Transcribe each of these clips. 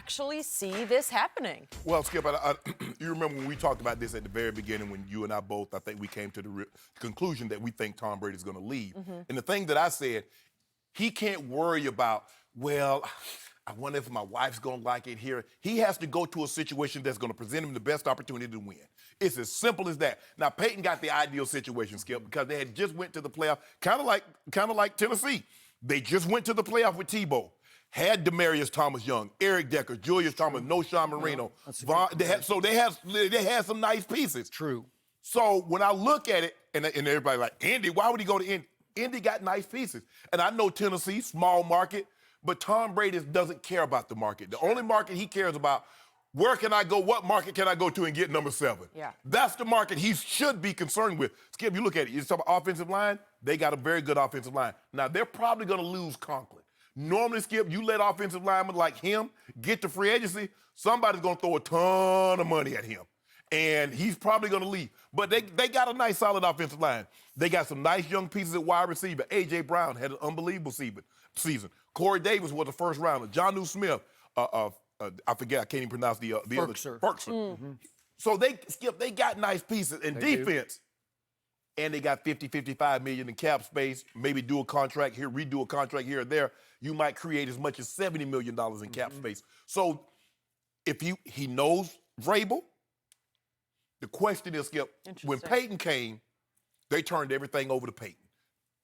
actually see this happening? Well, Skip, you remember when we talked about this at the very beginning when you and I both, I think we came to the conclusion that we think Tom Brady's going to leave. And the thing that I said, he can't worry about, well, I wonder if my wife's going to like it here. He has to go to a situation that's going to present him the best opportunity to win. It's as simple as that. Now, Peyton got the ideal situation, Skip, because they had just went to the playoff, kind of like Tennessee. They just went to the playoff with Tebow. Had Demaryius Thomas Young, Eric Decker, Julius Thomas, Sean Marino. They had some nice pieces. True. So when I look at it, and everybody like, Indy, why would he go to Indy? Indy got nice pieces. And I know Tennessee, small market, but Tom Brady doesn't care about the market. The only market he cares about, where can I go, what market can I go to and get number 7? Yeah. That's the market he should be concerned with. Skip, you look at it, you talk about offensive line, they got a very good offensive line. Now, they're probably going to lose Conklin. Normally, Skip, you let offensive linemen like him get to free agency, somebody's going to throw a ton of money at him. And he's probably going to leave. But they got a nice, solid offensive line. They got some nice young pieces at wide receiver. A.J. Brown had an unbelievable season. Corey Davis was the first rounder. Jonnu Smith, I forget, I can't even pronounce the other. Ferkser. So they got nice pieces. And defense, and they got 50, 55 million in cap space, maybe do a contract here, redo a contract here or there. You might create as much as $70 million in cap space. So if he knows Vrabel, the question is, Skip, when Peyton came, they turned everything over to Peyton.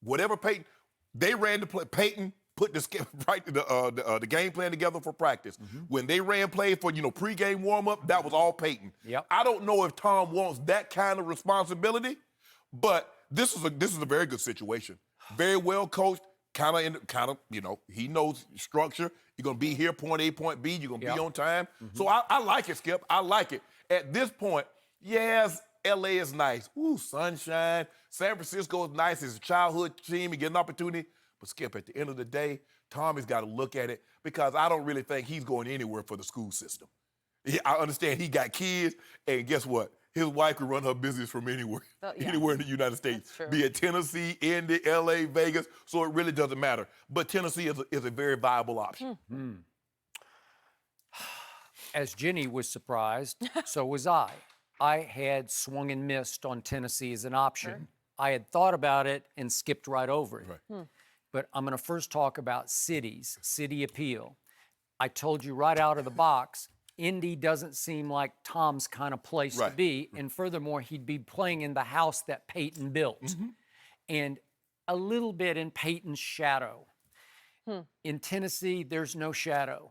Whatever Peyton, they ran the play. Peyton put the game plan together for practice. When they ran play for, pregame warm-up, that was all Peyton. Yep. I don't know if Tom wants that kind of responsibility, but this is a very good situation. Very well coached, he knows structure. You're going to be here, point A, point B. You're going to be on time. So I like it, Skip. I like it. At this point, yes, L.A. is nice. Ooh, sunshine. San Francisco is nice. It's a childhood team. You get an opportunity. But, Skip, at the end of the day, Tommy's got to look at it because I don't really think he's going anywhere for the school system. I understand he got kids, and guess what? His wife could run her business from anywhere, anywhere in the United States, be it Tennessee, Indy, L.A., Vegas, so it really doesn't matter. But Tennessee is a very viable option. As Jenny was surprised, so was I. I had swung and missed on Tennessee as an option. I had thought about it and skipped right over it. But I'm going to first talk about cities, city appeal. I told you right out of the box, Indy doesn't seem like Tom's kind of place to be. And furthermore, he'd be playing in the house that Peyton built. And a little bit in Peyton's shadow. In Tennessee, there's no shadow.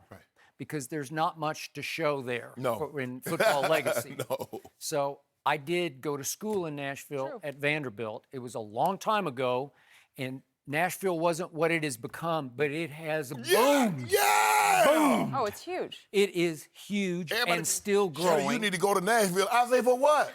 Because there's not much to show there in football legacy. So I did go to school in Nashville at Vanderbilt. It was a long time ago, and Nashville wasn't what it has become, but it has a boom. Boom. Oh, it's huge. It is huge and still growing. You need to go to Nashville. I say, for what?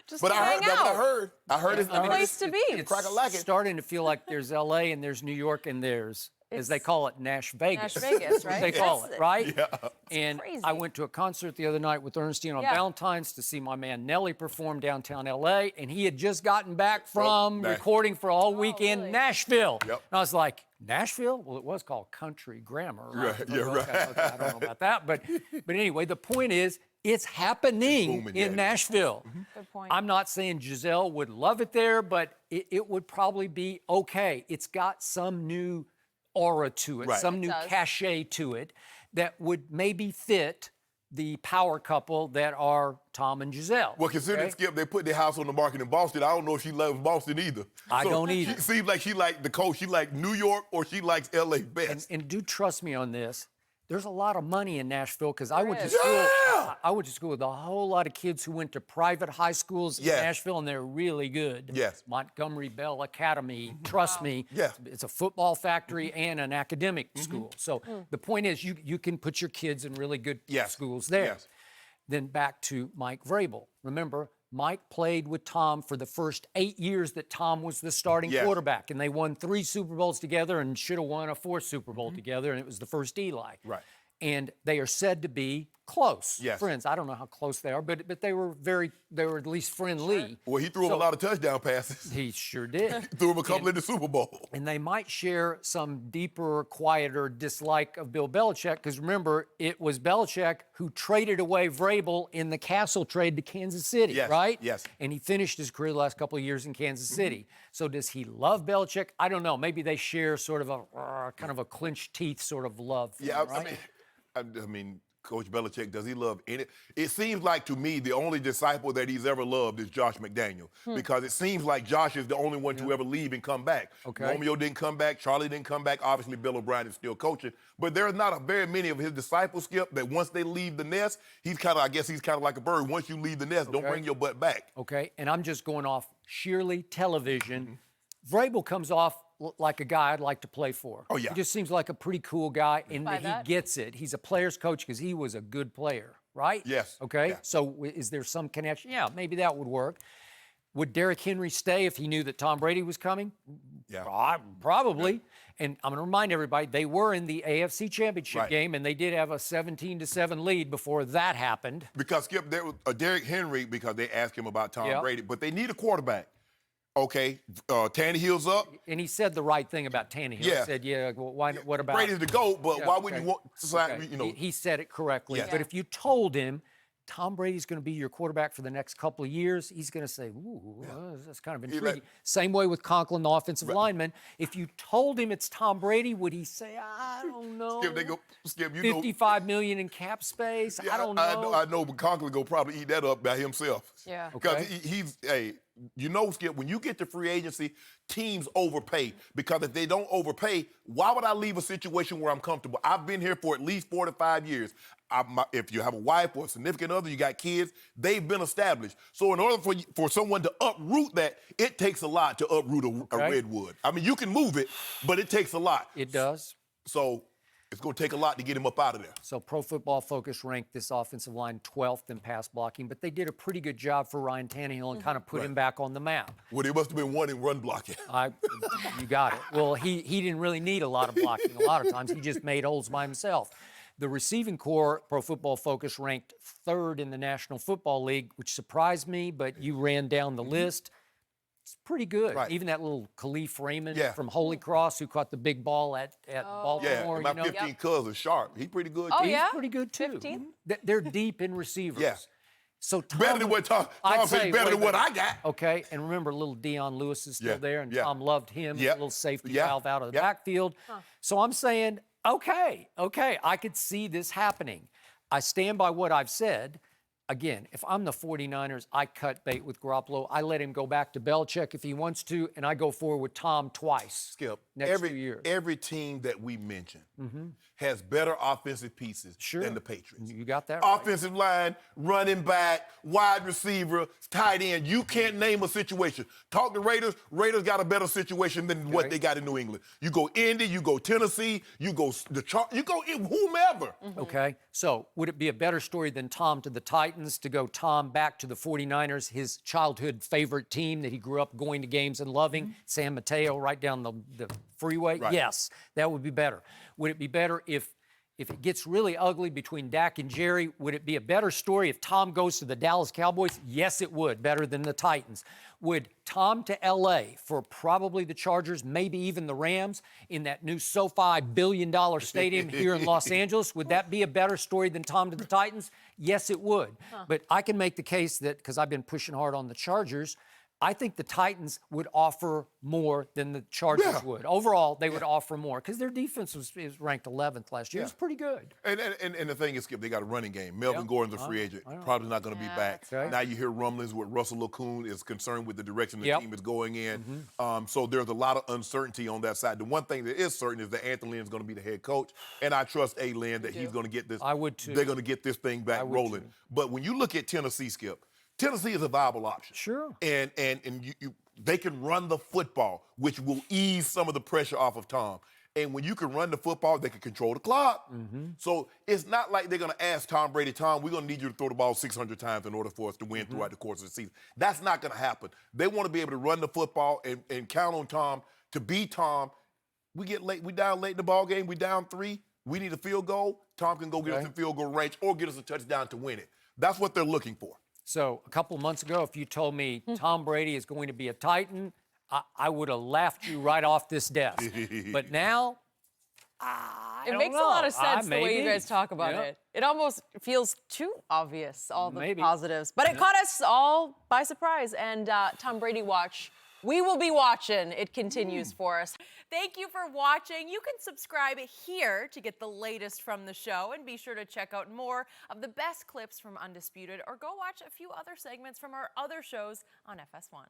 Just but I heard. I heard it's a place to be. It's starting to feel like there's L.A. and there's New York and there's, as they call it, Nash Vegas. Nash Vegas, right? They call it, right? Yeah. And crazy. I went to a concert the other night with Ernestine on Valentine's to see my man Nelly perform downtown L.A., and he had just gotten back from recording for all weekend in Nashville. And I was like, Nashville? Well, it was called Country Grammar. Right? Okay, I don't know about that. But anyway, the point is, it's happening in Nashville. Good point. I'm not saying Giselle would love it there, but it would probably be okay. It's got some new aura to it, some new cachet to it that would maybe fit the power couple that are Tom and Giselle. Well, considering Skip, they put their house on the market in Boston. I don't know if she loves Boston either. I don't either. She seems like she likes the coast. She likes New York or she likes L.A. best. And do trust me on this. There's a lot of money in Nashville because I went to school. I went to school with a whole lot of kids who went to private high schools in Nashville, and they're really good. Montgomery Bell Academy. Trust me. It's a football factory and an academic school. So the point is, you can put your kids in really good schools there. Then back to Mike Vrabel. Remember, Mike played with Tom for the first 8 years that Tom was the starting quarterback, and they won 3 Super Bowls together and should have won a 4th Super Bowl together, and it was the first Eli. And they are said to be close Yes. friends. I don't know how close they are, but they were at least friendly. Well, he threw him a lot of touchdown passes. He sure did. Threw him a couple in the Super Bowl. And they might share some deeper, quieter dislike of Bill Belichick, because remember, it was Belichick who traded away Vrabel in the Castle trade to Kansas City, Yes, right? yes. And he finished his career the last couple of years in Kansas City. So does he love Belichick? I don't know. Maybe they share sort of a kind of a clenched teeth sort of love. For Yeah, him, right? I mean, Coach Belichick, does he love any? It seems like to me the only disciple that he's ever loved is Josh McDaniel, because it seems like Josh is the only one to ever leave and come back. Okay. Romeo didn't come back. Charlie didn't come back. Obviously, Bill O'Brien is still coaching, but there's not a very many of his disciples, Skip, that once they leave the nest, he's kind of, I guess he's kind of like a bird. Once you leave the nest, don't Okay. bring your butt back. Okay, and I'm just going off sheerly television. Vrabel comes off like a guy I'd like to play for. Oh, yeah. He just seems like a pretty cool guy, and Buy he that. gets it. He's a player's coach because he was a good player, right? Yes, Okay, yeah. so is there some connection? Yeah, maybe that would work. Would Derrick Henry stay if he knew that Tom Brady was coming? Yeah. Probably. And I'm going to remind everybody, they were in the AFC Championship Right. game, and they did have a 17-7 lead before that happened. Because Skip, there was Derrick Henry, because they asked him about Tom Yep. Brady, but they need a quarterback. Okay, Tannehill's up. And he said the right thing about Tannehill. Yeah. He said, yeah, well, why, what about Brady's the GOAT, but Yeah, why would okay. you want to sign, Okay. you know? He said it correctly. Yes. But if you told him Tom Brady's going to be your quarterback for the next couple of years, he's going to say, ooh, that's kind of intriguing. Same way with Conklin, the offensive lineman. If you told him it's Tom Brady, would he say, I don't know, Skip, you know. $55 million in cap space? Yeah, I don't know. I know, but Conklin go probably eat that up by himself. Yeah. Because Okay. he's, hey, you know, Skip, when you get to free agency, teams overpay. Because if they don't overpay, why would I leave a situation where I'm comfortable? I've been here for at least 4 to 5 years. If you have a wife or a significant other, you got kids, they've been established. So in order for someone to uproot that, it takes a lot to uproot a Okay. redwood. I mean, you can move it, but it takes a lot. It does. So it's going to take a lot to get him up out of there. So Pro Football Focus ranked this offensive line 12th in pass blocking, but they did a pretty good job for Ryan Tannehill and kind of put him back on the map. Well, there must have been one in run blocking. You got it. Well, he didn't really need a lot of blocking. A lot of times he just made holes by himself. The receiving core, Pro Football Focus ranked 3rd in the National Football League, which surprised me, but you ran down the list. It's pretty good. Right. Even that little Khalif Raymond Yeah. from Holy Cross who caught the big ball at Yeah, Baltimore. and my you know? 15 cousin Sharp, he's pretty good. Oh, too. He's yeah? pretty good too. 15? They're deep in receivers. Yeah. So Tom, Better than what Tom I'd said, say better way than what better. I got. Okay, and remember, little Deion Lewis is still Yeah, there, and yeah. Tom loved him. Yeah, A little safety yeah, valve out of the yeah. backfield. So I'm saying, okay, I could see this happening. I stand by what I've said. Again, if I'm the 49ers, I cut bait with Garoppolo. I let him go back to Belichick if he wants to, and I go forward with Tom twice. Skip, next 2 years. every team that we mentioned has better offensive pieces Sure. than the Patriots. You got that right. Offensive line, running back, wide receiver, tight end. You can't name a situation. Talk to Raiders. Raiders got a better situation than what they got in New England. You go Indy, you go Tennessee, you go you go whomever. Okay, so would it be a better story than Tom to the Titans to go Tom back to the 49ers, his childhood favorite team that he grew up going to games and loving, San Mateo, right down the freeway? Right. Yes, that would be better. Would it be better if it gets really ugly between Dak and Jerry? Would it be a better story if Tom goes to the Dallas Cowboys? Yes, it would, better than the Titans. Would Tom to L.A. for probably the Chargers, maybe even the Rams, in that new SoFi billion-dollar stadium here in Los Angeles, would that be a better story than Tom to the Titans? Yes, it would. But I can make the case that, because I've been pushing hard on the Chargers, I think the Titans would offer more than the Chargers would. Overall, they would offer more because their defense was ranked 11th last year. It was pretty good. And the thing is, Skip, they got a running game. Melvin Gordon's a free agent. Probably not going to be back. Okay. Now you hear rumblings with Russell Okung is concerned with the direction the Yep. team is going in. So there's a lot of uncertainty on that side. The one thing that is certain is that Anthony Lynn is going to be the head coach, and I trust A. Lynn that he's going to get this. I would too. They're going to get this thing back would rolling. too. But when you look at Tennessee, Skip, Tennessee is a viable option. Sure. And they can run the football, which will ease some of the pressure off of Tom. And when you can run the football, they can control the clock. So it's not like they're going to ask Tom Brady, Tom, we're going to need you to throw the ball 600 times in order for us to win throughout the course of the season. That's not going to happen. They want to be able to run the football and count on Tom to be Tom. We get late, we down late in the ball game, we down 3. We need a field goal. Tom can go get us Okay. in field goal range or get us a touchdown to win it. That's what they're looking for. So a couple of months ago, if you told me Tom Brady is going to be a Titan, I would have laughed you right off this desk. But now, I It don't makes know. a lot of sense the way you maybe. guys talk about Yeah. it. It almost feels too obvious, all the Maybe. positives. But it caught us all by surprise. And Tom Brady watch, we will be watching. It continues for us. Thank you for watching. You can subscribe here to get the latest from the show, and be sure to check out more of the best clips from Undisputed, or go watch a few other segments from our other shows on FS1.